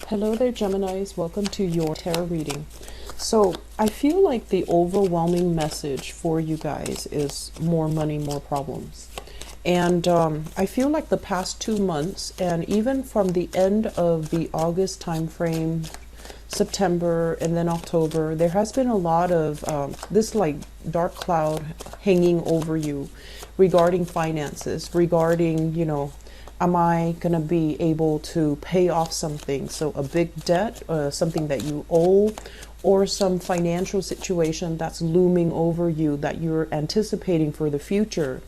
Hello there, Geminis. Welcome to your tarot reading. So I feel like the overwhelming message for you guys is more money, more problems. And I feel like the past 2 months, and even from the end of the August time frame, September, and then October, there has been a lot of this like dark cloud hanging over you regarding finances, regarding, am I going to be able to pay off something? So a big debt, something that you owe, or some financial situation that's looming over you that you're anticipating for the future.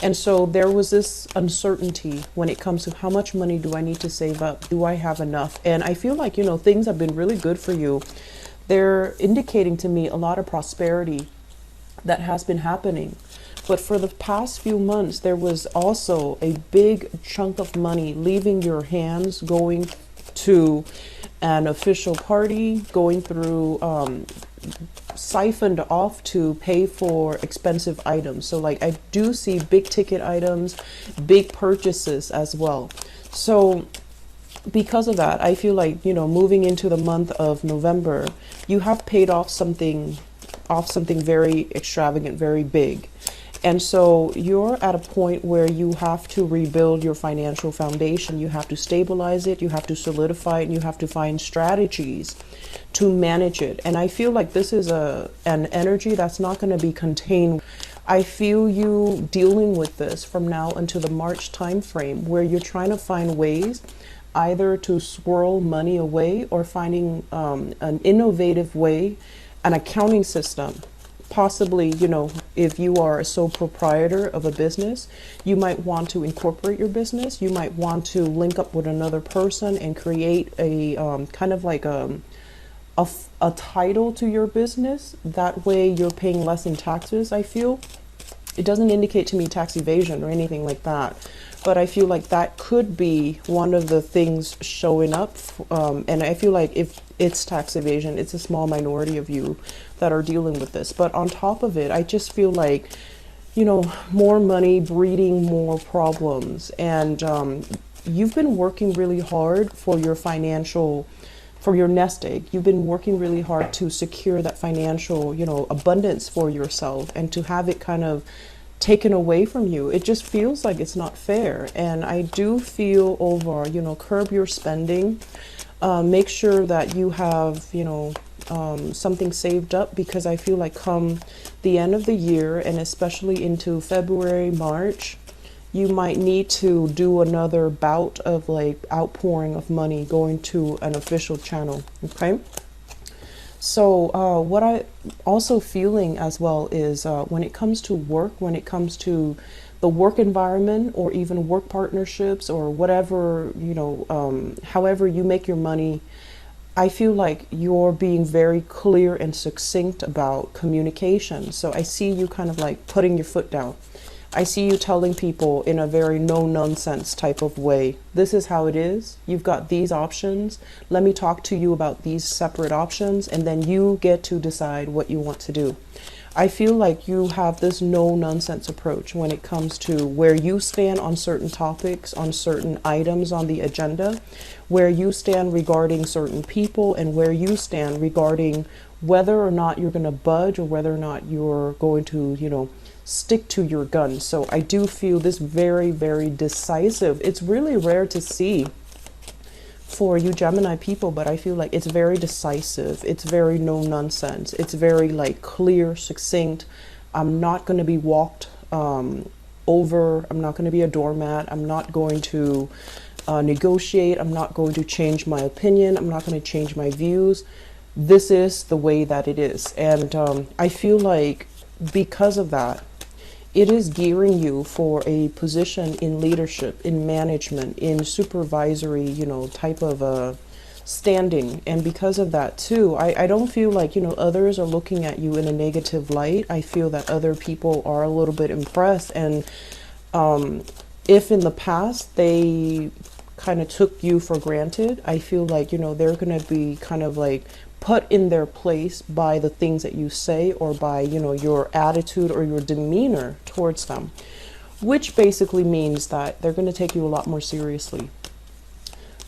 And so there was this uncertainty when it comes to how much money do I need to save up? Do I have enough? And I feel like, things have been really good for you. They're indicating to me a lot of prosperity that has been happening. But for the past few months, there was also a big chunk of money leaving your hands, going to an official party, going through, siphoned off to pay for expensive items. So like I do see big ticket items, big purchases as well. So because of that, I feel like, moving into the month of November, you have paid off something very extravagant, very big. And so you're at a point where you have to rebuild your financial foundation. You have to stabilize it, you have to solidify it, and you have to find strategies to manage it. And I feel like this is an energy that's not going to be contained. I feel you dealing with this from now until the March time frame, where you're trying to find ways either to swirl money away or finding an innovative way, an accounting system. Possibly, if you are a sole proprietor of a business, you might want to incorporate your business. You might want to link up with another person and create a kind of like a title to your business. That way you're paying less in taxes, I feel. It doesn't indicate to me tax evasion or anything like that. But I feel like that could be one of the things showing up. And I feel like if it's tax evasion, it's a small minority of you that are dealing with this. But on top of it, I just feel like, more money breeding more problems. And you've been working really hard for your nest egg. You've been working really hard to secure that financial, abundance for yourself, and to have it kind of taken away from you. It just feels like it's not fair. And I do feel curb your spending. Make sure that you have, something saved up, because I feel like come the end of the year, and especially into February, March, you might need to do another bout of like outpouring of money going to an official channel. Okay. So what I also feeling as well is when it comes to work, when it comes to the work environment, or even work partnerships, or whatever, however you make your money, I feel like you're being very clear and succinct about communication. So I see you kind of like putting your foot down. I see you telling people in a very no-nonsense type of way, this is how it is. You've got these options. Let me talk to you about these separate options, and then you get to decide what you want to do. I feel like you have this no-nonsense approach when it comes to where you stand on certain topics, on certain items on the agenda, where you stand regarding certain people, and where you stand regarding whether or not you're going to budge, or whether or not you're going to, stick to your guns. So I do feel this very, very decisive. It's really rare to see for you Gemini people, but I feel like it's very decisive. It's very no nonsense. It's very like clear, succinct. I'm not going to be walked over. I'm not going to be a doormat. I'm not going to negotiate. I'm not going to change my opinion. I'm not going to change my views. This is the way that it is. And I feel like because of that, it is gearing you for a position in leadership, in management, in supervisory, type of standing. And because of that too, I don't feel like, others are looking at you in a negative light. I feel that other people are a little bit impressed. And if in the past they kind of took you for granted, I feel like, they're going to be kind of like put in their place by the things that you say, or by, your attitude or your demeanor towards them, which basically means that they're going to take you a lot more seriously.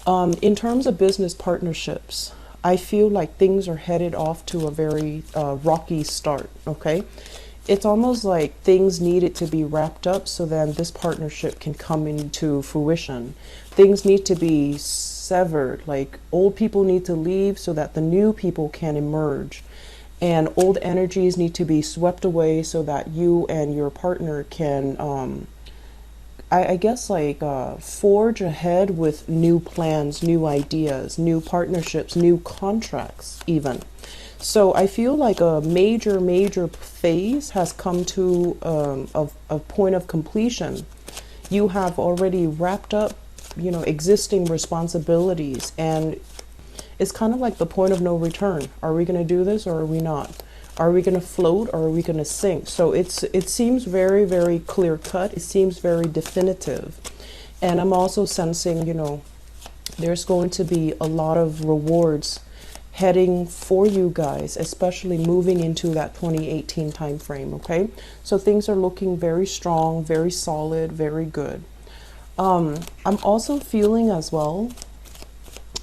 In terms of business partnerships, I feel like things are headed off to a very rocky start, okay? It's almost like things needed to be wrapped up so then this partnership can come into fruition. Things need to be severed, like old people need to leave so that the new people can emerge. And old energies need to be swept away so that you and your partner can I guess like forge ahead with new plans, new ideas, new partnerships, new contracts even. So I feel like a major phase has come to a point of completion. You have already wrapped up, you know, existing responsibilities, and it's kind of like the point of no return. Are we going to do this or are we not? Are we going to float or are we going to sink? So it seems very clear cut. It seems very definitive. And I'm also sensing, you know, there's going to be a lot of rewards heading for you guys, especially moving into that 2018 time frame, okay? So things are looking very strong, very solid, very good. I'm also feeling as well,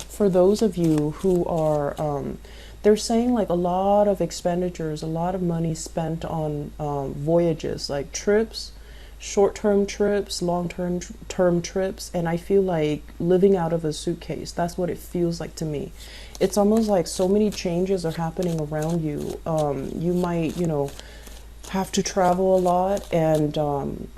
for those of you who are they're saying like a lot of expenditures, a lot of money spent on voyages, like trips, short-term trips, long-term trips, and I feel like living out of a suitcase. That's what it feels like to me. It's almost like so many changes are happening around you. You might, you know, have to travel a lot, and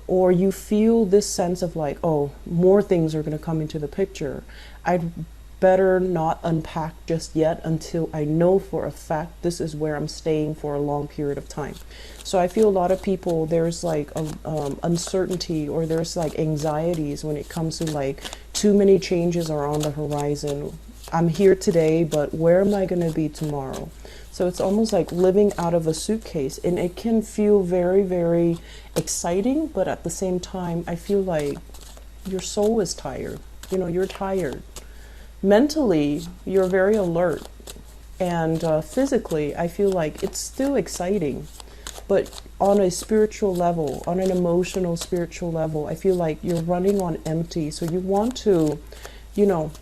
or you feel this sense of like, oh, more things are going to come into the picture. I'd better not unpack just yet until I know for a fact this is where I'm staying for a long period of time. So I feel a lot of people, there's like uncertainty, or there's like anxieties when it comes to like too many changes are on the horizon. I'm here today, but where am I going to be tomorrow? So it's almost like living out of a suitcase, and it can feel very exciting, but at the same time I feel like your soul is tired. You know, you're tired. Mentally, you're very alert, and physically, I feel like it's still exciting, but on a spiritual level, on an emotional, spiritual level, I feel like you're running on empty. So you want to, you know,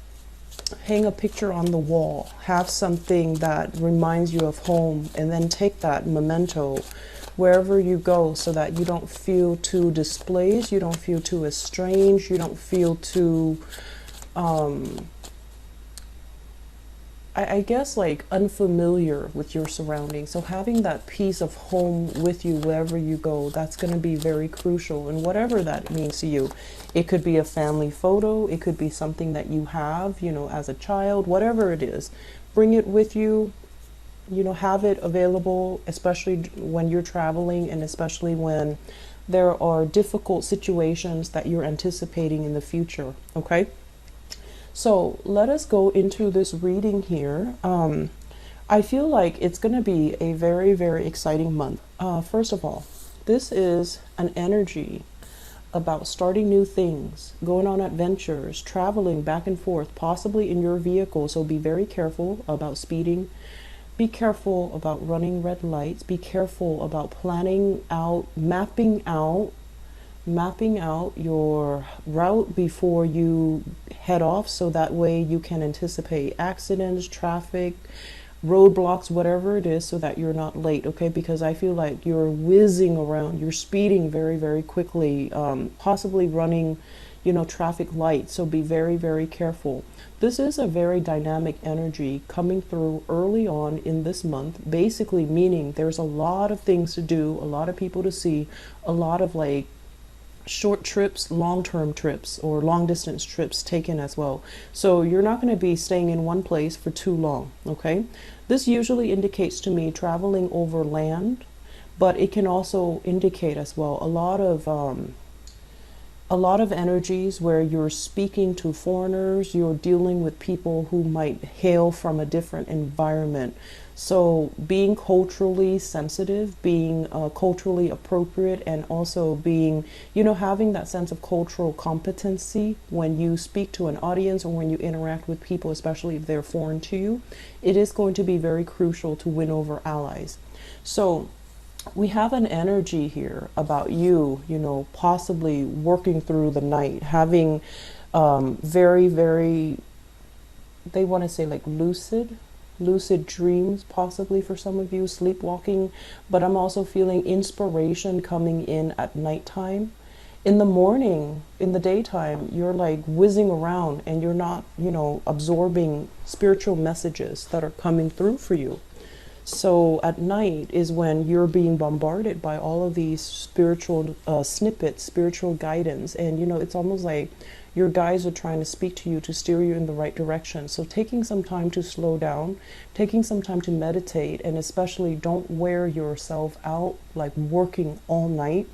hang a picture on the wall, have something that reminds you of home, and then take that memento wherever you go so that you don't feel too displaced, you don't feel too estranged, you don't feel too I guess like unfamiliar with your surroundings. So having that piece of home with you wherever you go, that's going to be very crucial, and whatever that means to you. It could be a family photo, it could be something that you have, you know, as a child, whatever it is. Bring it with you, you know, have it available, especially when you're traveling, and especially when there are difficult situations that you're anticipating in the future, okay? So let us go into this reading here. I feel like it's going to be a very exciting month. First of all, this is an energy about starting new things, going on adventures, traveling back and forth, possibly in your vehicle. So be very careful about speeding. Be careful about running red lights. Be careful about planning out, mapping out your route before you head off, so that way you can anticipate accidents, traffic, roadblocks, whatever it is, so that you're not late, okay? Because I feel like you're whizzing around, you're speeding very quickly, possibly running, you know, traffic lights. So be very careful. This is a very dynamic energy coming through early on in this month, basically meaning there's a lot of things to do, a lot of people to see, a lot of like short trips, long-term trips, or long-distance trips taken as well. So you're not going to be staying in one place for too long, okay? This usually indicates to me traveling over land, but it can also indicate as well a lot of energies where you're speaking to foreigners, you're dealing with people who might hail from a different environment. So being culturally sensitive, being culturally appropriate, and also being, you know, having that sense of cultural competency when you speak to an audience or when you interact with people, especially if they're foreign to you, it is going to be very crucial to win over allies. So we have an energy here about you, you know, possibly working through the night, having very they want to say like lucid dreams, possibly for some of you, sleepwalking. But I'm also feeling inspiration coming in at nighttime. In the morning, in the daytime, you're like whizzing around and you're not, you know, absorbing spiritual messages that are coming through for you. So at night is when you're being bombarded by all of these spiritual snippets, spiritual guidance. And, you know, it's almost like your guides are trying to speak to you to steer you in the right direction. So taking some time to slow down, taking some time to meditate, and especially don't wear yourself out like working all night.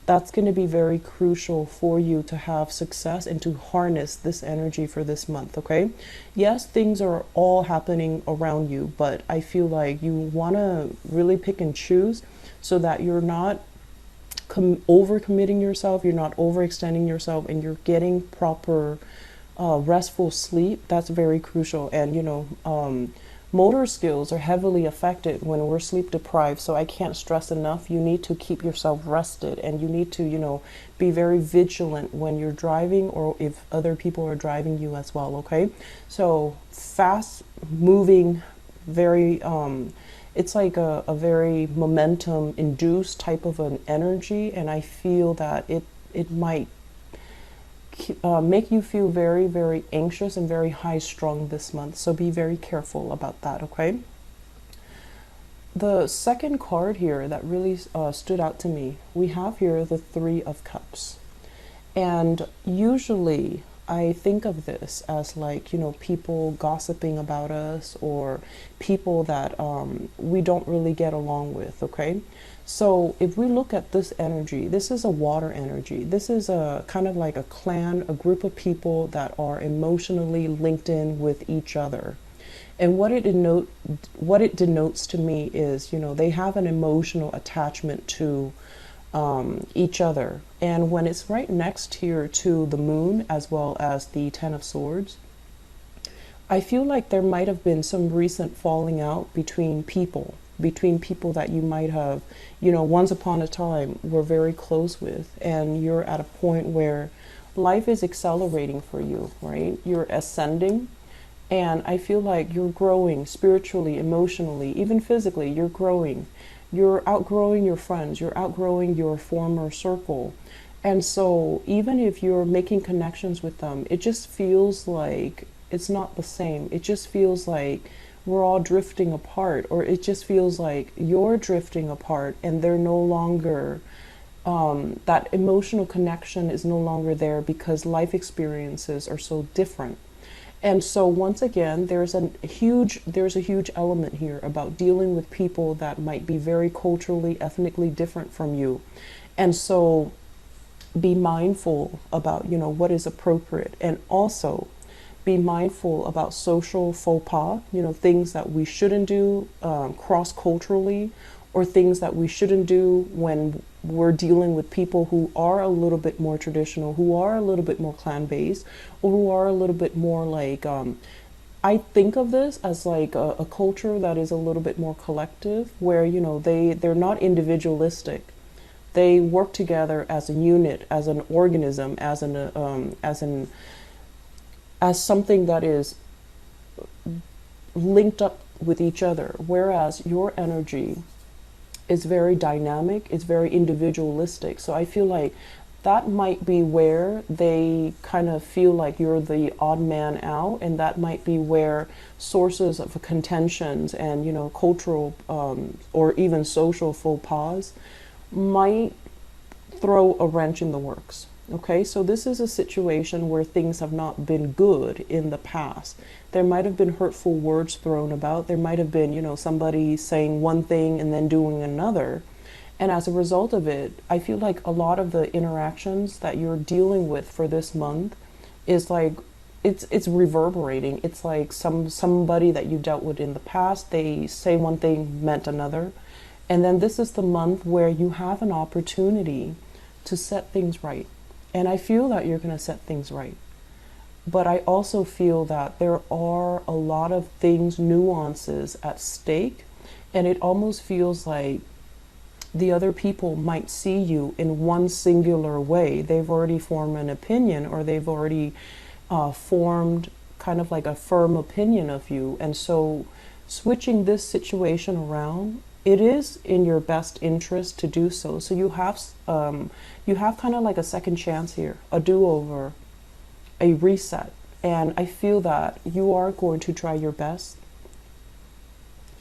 That's going to be very crucial for you to have success and to harness this energy for this month, okay? Yes, things are all happening around you, but I feel like you want to really pick and choose so that you're not overcommitting yourself, you're not overextending yourself, and you're getting proper restful sleep. That's very crucial. And, you know, motor skills are heavily affected when we're sleep deprived. So I can't stress enough, you need to keep yourself rested, and you need to, you know, be very vigilant when you're driving or if other people are driving you as well, okay? So fast moving, very, it's like a very momentum induced type of an energy. And I feel that it might make you feel very, very anxious and very high strung this month. So be very careful about that, okay? The second card here that really stood out to me, we have here the Three of Cups. And usually I think of this as like, you know, people gossiping about us or people that we don't really get along with, okay? So if we look at this energy, this is a water energy. This is a kind of like a clan, a group of people that are emotionally linked in with each other. And what it denotes to me is, you know, they have an emotional attachment to each other. And when it's right next here to the moon as well as the Ten of Swords, I feel like there might have been some recent falling out between people that you might have, you know, once upon a time were very close with, and you're at a point where life is accelerating for you, right? You're ascending, and I feel like you're growing spiritually, emotionally, even physically. You're growing. You're outgrowing your friends. You're outgrowing your former circle. And so even if you're making connections with them, it just feels like it's not the same. It just feels like we're all drifting apart, or it just feels like you're drifting apart and they're no longer, that emotional connection is no longer there because life experiences are so different. And so once again, there's a huge element here about dealing with people that might be very culturally, ethnically different from you. And so be mindful about, you know, what is appropriate, and also be mindful about social faux pas, you know, things that we shouldn't do cross-culturally, or things that we shouldn't do when we're dealing with people who are a little bit more traditional, who are a little bit more clan-based, or who are a little bit more like, I think of this as like a culture that is a little bit more collective, where, you know, they're not individualistic. They work together as a unit, as an organism, as something that is linked up with each other, whereas your energy is very dynamic, it's very individualistic. So I feel like that might be where they kind of feel like you're the odd man out, and that might be where sources of contentions and, you know, cultural or even social faux pas might throw a wrench in the works. Okay, so this is a situation where things have not been good in the past. There might have been hurtful words thrown about. There might have been, you know, somebody saying one thing and then doing another. And as a result of it, I feel like a lot of the interactions that you're dealing with for this month is like, it's reverberating. It's like somebody that you dealt with in the past, they say one thing meant another. And then this is the month where you have an opportunity to set things right. And I feel that you're going to set things right. But I also feel that there are a lot of things, nuances at stake. And it almost feels like the other people might see you in one singular way. They've already formed an opinion, or they've already formed kind of like a firm opinion of you. And so switching this situation around, it is in your best interest to do so. So you have kind of like a second chance here, a do-over, a reset. And I feel that you are going to try your best.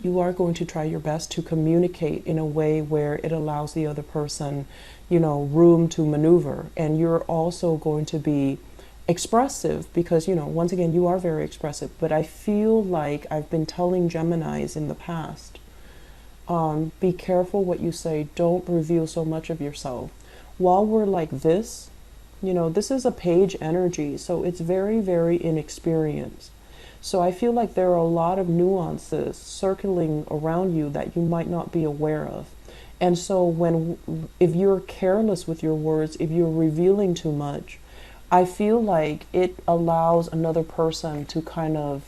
You are going to try your best to communicate in a way where it allows the other person, you know, room to maneuver. And you're also going to be expressive because, you know, once again, you are very expressive. But I feel like I've been telling Geminis in the past, be careful what you say. Don't reveal so much of yourself. While we're like this, you know, this is a page energy, so it's very, very inexperienced. So I feel like there are a lot of nuances circling around you that you might not be aware of. And so if you're careless with your words, if you're revealing too much, I feel like it allows another person to kind of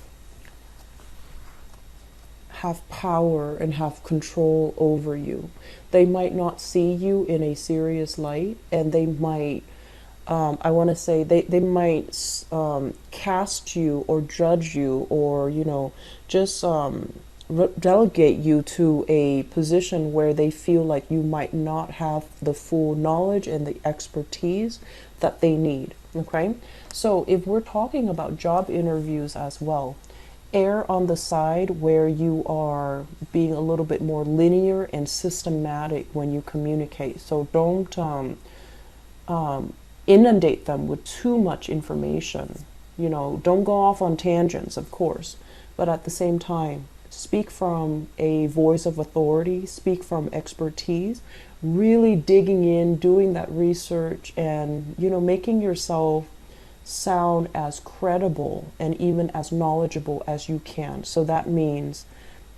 have power and have control over you. They might not see you in a serious light, and they might I want to say they might cast you or judge you, or, you know, just delegate you to a position where they feel like you might not have the full knowledge and the expertise that they need. Okay, so if we're talking about job interviews as well, err on the side where you are being a little bit more linear and systematic when you communicate. So don't inundate them with too much information. You know, don't go off on tangents, of course, but at the same time, speak from a voice of authority, speak from expertise, really digging in, doing that research, and, you know, making yourself sound as credible and even as knowledgeable as you can. So that means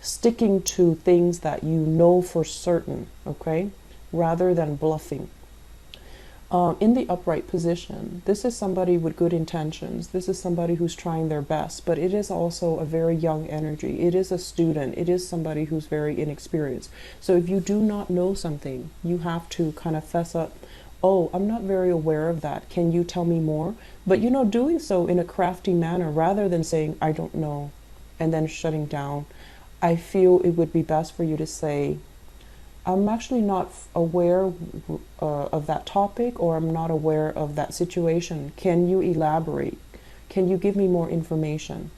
sticking to things that you know for certain, okay, rather than bluffing. In the upright position, this is somebody with good intentions. This is somebody who's trying their best, but it is also a very young energy. It is a student. It is somebody who's very inexperienced. So if you do not know something, you have to kind of fess up. Oh, I'm not very aware of that. Can you tell me more? But, you know, doing so in a crafty manner rather than saying, I don't know, and then shutting down. I feel it would be best for you to say, I'm actually not aware of that topic, or I'm not aware of that situation. Can you elaborate? Can you give me more information?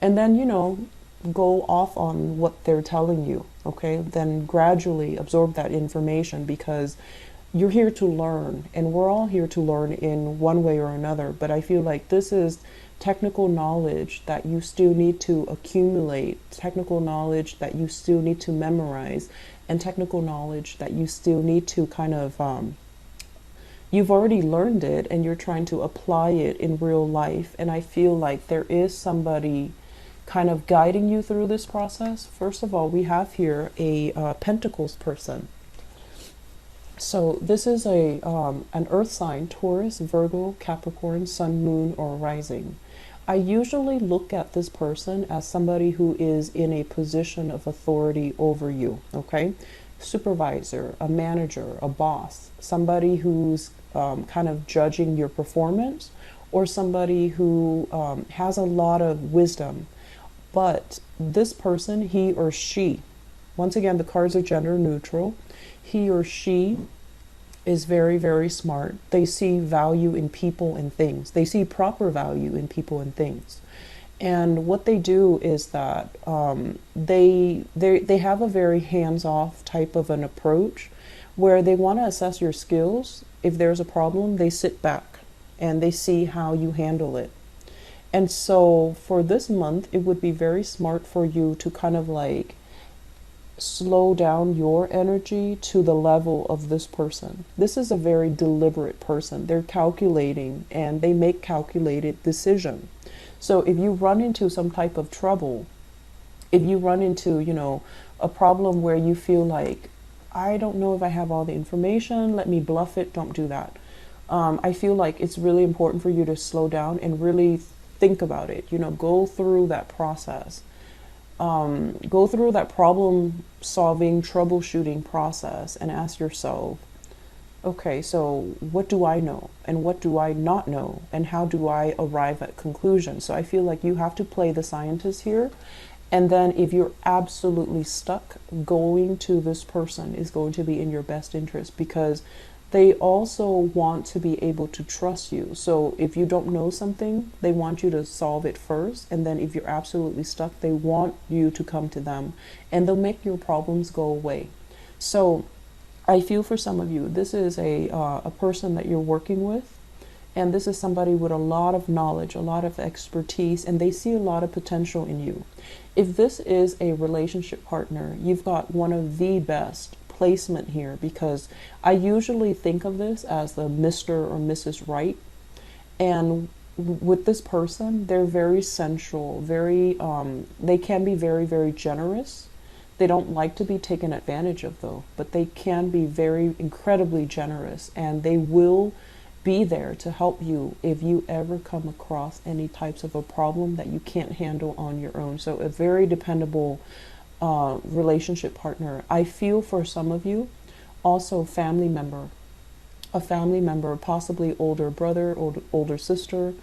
And then, you know, go off on what they're telling you, okay? Then gradually absorb that information, because you're here to learn, and we're all here to learn in one way or another. But I feel like this is technical knowledge that you still need to accumulate, technical knowledge that you still need to memorize, and technical knowledge that you still need to kind of, you've already learned it and you're trying to apply it in real life. And I feel like there is somebody kind of guiding you through this process. First of all, we have here a Pentacles person. So this is an earth sign, Taurus, Virgo, Capricorn, Sun, Moon, or Rising. I usually look at this person as somebody who is in a position of authority over you, okay? Supervisor, a manager, a boss, somebody who's kind of judging your performance, or somebody who has a lot of wisdom. But this person, he or she, once again, the cards are gender neutral, he or she is very, very smart. They see value in people and things. They see proper value in people and things. And what they do is that they have a very hands-off type of an approach, where they want to assess your skills. If there's a problem, they sit back and they see how you handle it. And so for this month, it would be very smart for you to kind of like slow down your energy to the level of this person. This is a very deliberate person. They're calculating and they make calculated decisions. So if you run into some type of trouble, if you run into, you know, a problem where you feel like, I don't know if I have all the information, let me bluff it, don't do that. I feel like it's really important for you to slow down and really think about it, you know, go through that process. Go through that problem solving, troubleshooting process and ask yourself, Okay, so what do I know and what do I not know and how do I arrive at conclusions? So I feel like you have to play the scientist here. And then if you're absolutely stuck, going to this person is going to be in your best interest because they also want to be able to trust you. So if you don't know something, they want you to solve it first. And then if you're absolutely stuck, they want you to come to them and they'll make your problems go away. So I feel for some of you, this is a person that you're working with. And this is somebody with a lot of knowledge, a lot of expertise, and they see a lot of potential in you. If this is a relationship partner, you've got one of the best placement here because I usually think of this as the Mr. or Mrs. Right. And with this person, they're very sensual, they can be very, very generous. They don't like to be taken advantage of though, but they can be very incredibly generous and they will be there to help you if you ever come across any types of a problem that you can't handle on your own. So a very dependable relationship partner. I feel for some of you also a family member, possibly older brother, older sister,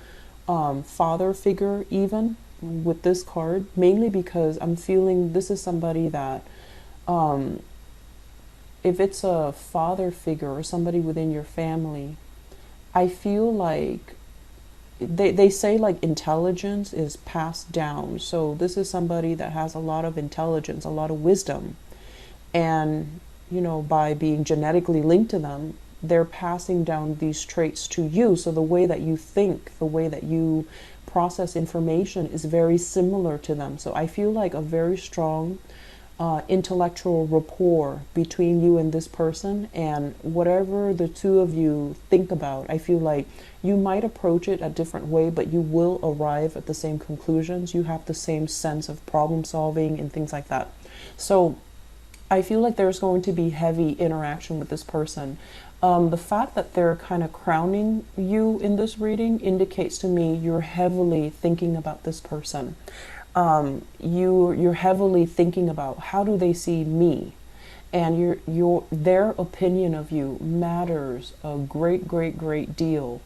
father figure even with this card, mainly because I'm feeling this is somebody that if it's a father figure or somebody within your family, I feel like they say like intelligence is passed down. So this is somebody that has a lot of intelligence, a lot of wisdom. And, you know, by being genetically linked to them, they're passing down these traits to you. So the way that you think, the way that you process information is very similar to them. So I feel like a very strong intellectual rapport between you and this person, and whatever the two of you think about, I feel like you might approach it a different way, but you will arrive at the same conclusions. You have the same sense of problem solving and things like that. So I feel like there's going to be heavy interaction with this person. The fact that they're kind of crowning you in this reading indicates to me you're heavily thinking about this person. You're heavily thinking about how do they see me, and their opinion of you matters a great deal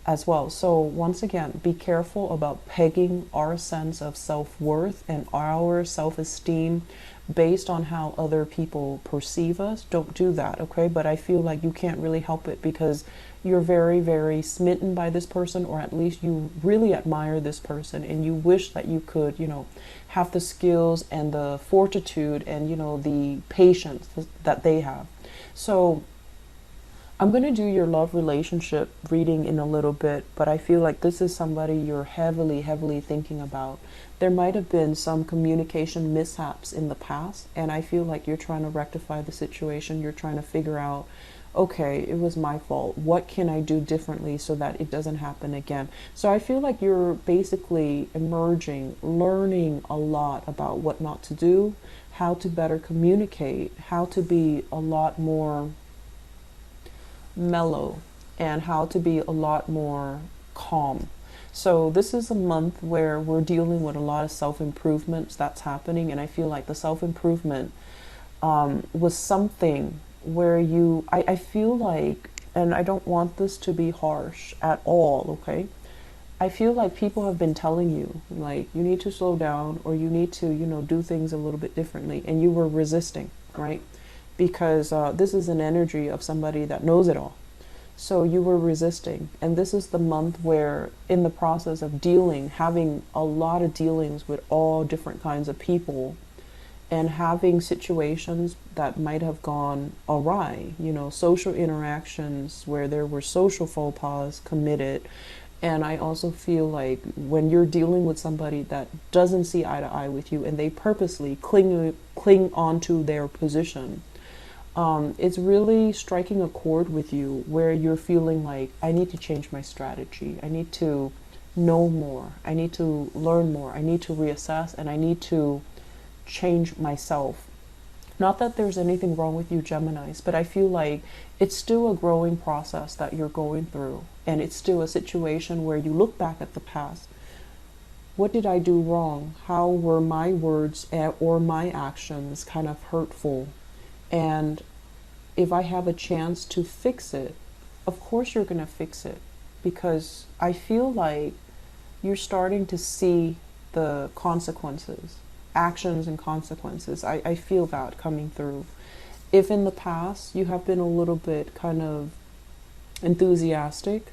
as well. So once again, be careful about pegging our sense of self-worth and our self-esteem based on how other people perceive us. Don't do that, okay? But I feel like you can't really help it because you're very smitten by this person, or at least you really admire this person and you wish that you could, you know, have the skills and the fortitude and, you know, the patience that they have. So I'm going to do your love relationship reading in a little bit, but I feel like this is somebody you're heavily thinking about. There might have been some communication mishaps in the past, and I feel like you're trying to rectify the situation. You're trying to figure out, okay, it was my fault. What can I do differently so that it doesn't happen again? So I feel like you're basically emerging, learning a lot about what not to do, how to better communicate, how to be a lot more mellow, and how to be a lot more calm. So this is a month where we're dealing with a lot of self-improvements that's happening, and I feel like the self-improvement was something where I feel like, and I don't want this to be harsh at all, okay? I feel like people have been telling you, like, you need to slow down, or you need to, you know, do things a little bit differently, and you were resisting, right? Because this is an energy of somebody that knows it all. So you were resisting, and this is the month where, in the process of having a lot of dealings with all different kinds of people, and having situations that might have gone awry, you know, social interactions where there were social faux pas committed. And I also feel like when you're dealing with somebody that doesn't see eye to eye with you and they purposely cling onto their position, it's really striking a chord with you where you're feeling like, I need to change my strategy. I need to know more. I need to learn more. I need to reassess, and I need to change myself. Not that there's anything wrong with you, Geminis, but I feel like it's still a growing process that you're going through, and it's still a situation where you look back at the past. What did I do wrong? How were my words or my actions kind of hurtful? And if I have a chance to fix it, of course you're going to fix it, because I feel like you're starting to see the consequences, actions and consequences. I feel that coming through. If in the past you have been a little bit kind of enthusiastic,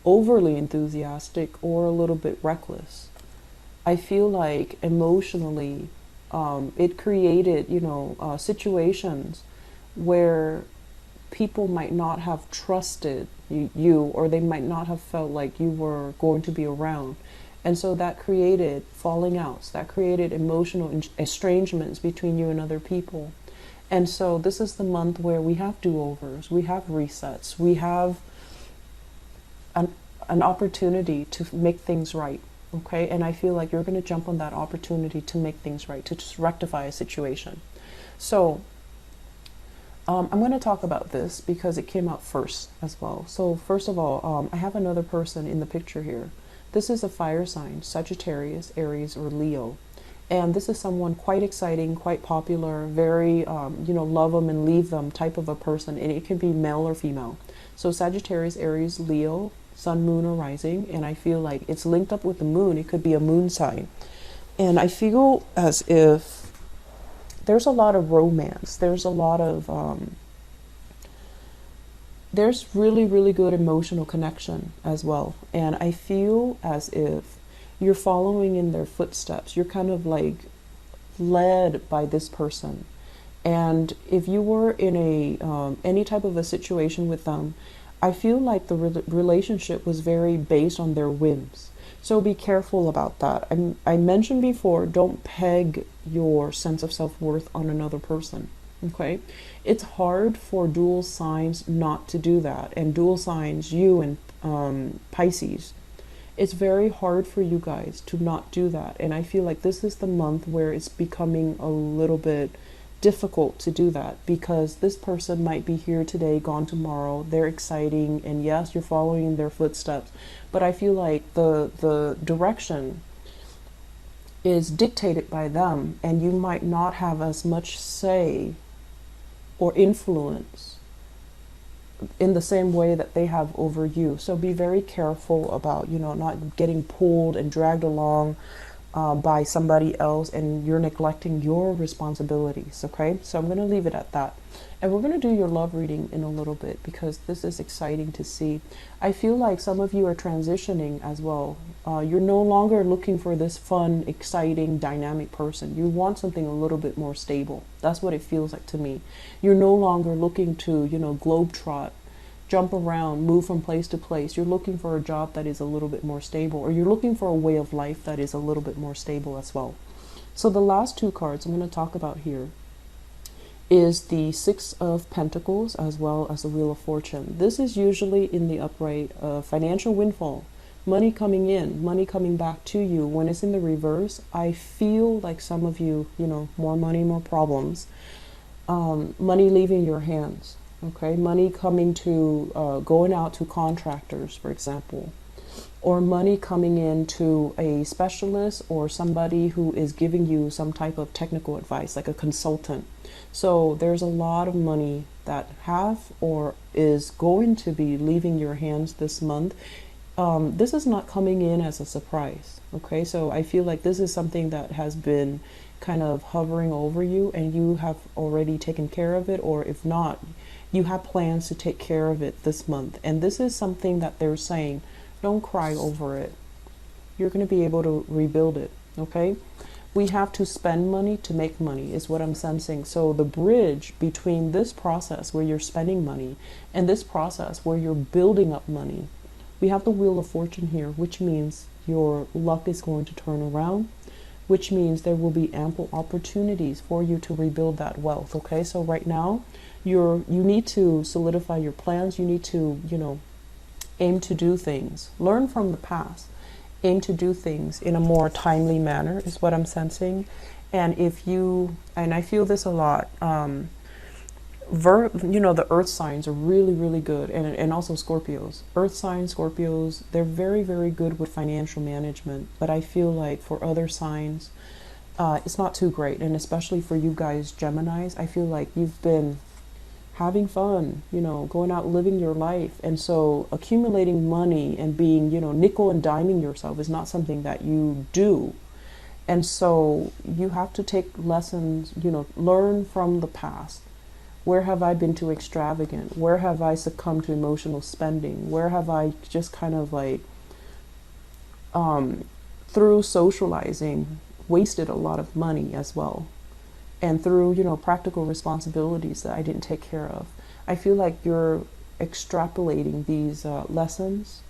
overly enthusiastic, or a little bit reckless, I feel like emotionally it created, situations where people might not have trusted you, or they might not have felt like you were going to be around. And so that created falling outs, that created emotional estrangements between you and other people. And so this is the month where we have do-overs, we have resets, we have an opportunity to make things right. Okay, and I feel like you're going to jump on that opportunity to make things right, to just rectify a situation. So I'm going to talk about this because it came out first as well. So first of all, I have another person in the picture here. This is a fire sign, Sagittarius, Aries, or Leo. And this is someone quite exciting, quite popular, very, love them and leave them type of a person. And it can be male or female. So Sagittarius, Aries, Leo, Sun, Moon, or Rising. And I feel like it's linked up with the moon. It could be a moon sign. And I feel as if there's a lot of romance. There's a lot of, there's really, really good emotional connection as well. And I feel as if you're following in their footsteps. You're kind of like led by this person. And if you were in a any type of a situation with them, I feel like the relationship was very based on their whims. So be careful about that. I mentioned before, don't peg your sense of self-worth on another person. Okay? It's hard for dual signs not to do that. And dual signs, you and Pisces, it's very hard for you guys to not do that. And I feel like this is the month where it's becoming a little bit difficult to do that, because this person might be here today, gone tomorrow. They're exciting, and yes, you're following in their footsteps, but I feel like the direction is dictated by them, and you might not have as much say or influence in the same way that they have over you. So be very careful about, not getting pulled and dragged along by somebody else, and you're neglecting your responsibilities. Okay, so I'm going to leave it at that, and we're going to do your love reading in a little bit, because this is exciting to see. I feel like some of you are transitioning as well. You're no longer looking for this fun, exciting, dynamic person. You want something a little bit more stable. That's what it feels like to me. You're no longer looking to, globetrot, jump around, move from place to place. You're looking for a job that is a little bit more stable, or you're looking for a way of life that is a little bit more stable as well. So the last two cards I'm going to talk about here is the Six of Pentacles as well as the Wheel of Fortune. This is usually in the upright financial windfall, money coming in, money coming back to you. When it's in the reverse, I feel like some of you, more money, more problems, money leaving your hands. Okay, money coming to, going out to contractors, for example, or money coming in to a specialist or somebody who is giving you some type of technical advice, like a consultant. So there's a lot of money that have or is going to be leaving your hands this month. This is not coming in as a surprise. Okay, so I feel like this is something that has been kind of hovering over you, and you have already taken care of it, or if not, you have plans to take care of it this month. And this is something that they're saying, don't cry over it. You're going to be able to rebuild it, okay? We have to spend money to make money is what I'm sensing. So the bridge between this process where you're spending money and this process where you're building up money, we have the Wheel of Fortune here, which means your luck is going to turn around, which means there will be ample opportunities for you to rebuild that wealth, okay? So right now, you need to solidify your plans. You need to, aim to do things. Learn from the past. Aim to do things in a more timely manner is what I'm sensing. And and I feel this a lot, the earth signs are really, really good. And also Scorpios. Earth signs, Scorpios, they're very, very good with financial management. But I feel like for other signs, it's not too great. And especially for you guys, Geminis, I feel like you've been having fun, you know, going out living your life. And so accumulating money and being, you know, nickel and diming yourself is not something that you do. And so you have to take lessons, you know, learn from the past. Where have I been too extravagant? Where have I succumbed to emotional spending? Where have I just kind of like, through socializing, wasted a lot of money as well? And through, you know, practical responsibilities that I didn't take care of. I feel like you're extrapolating these lessons,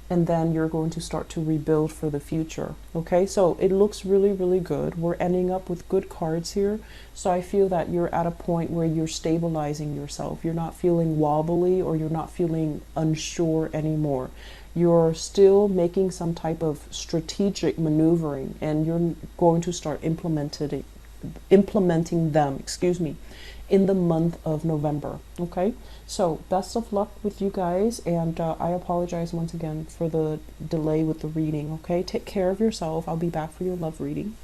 and then you're going to start to rebuild for the future. Okay, so it looks really, really good. We're ending up with good cards here. So I feel that you're at a point where you're stabilizing yourself. You're not feeling wobbly, or you're not feeling unsure anymore. You're still making some type of strategic maneuvering, and you're going to start implementing them, excuse me, in the month of November. Okay, so best of luck with you guys, and I apologize once again for the delay with the reading. Okay, take care of yourself. I'll be back for your love reading.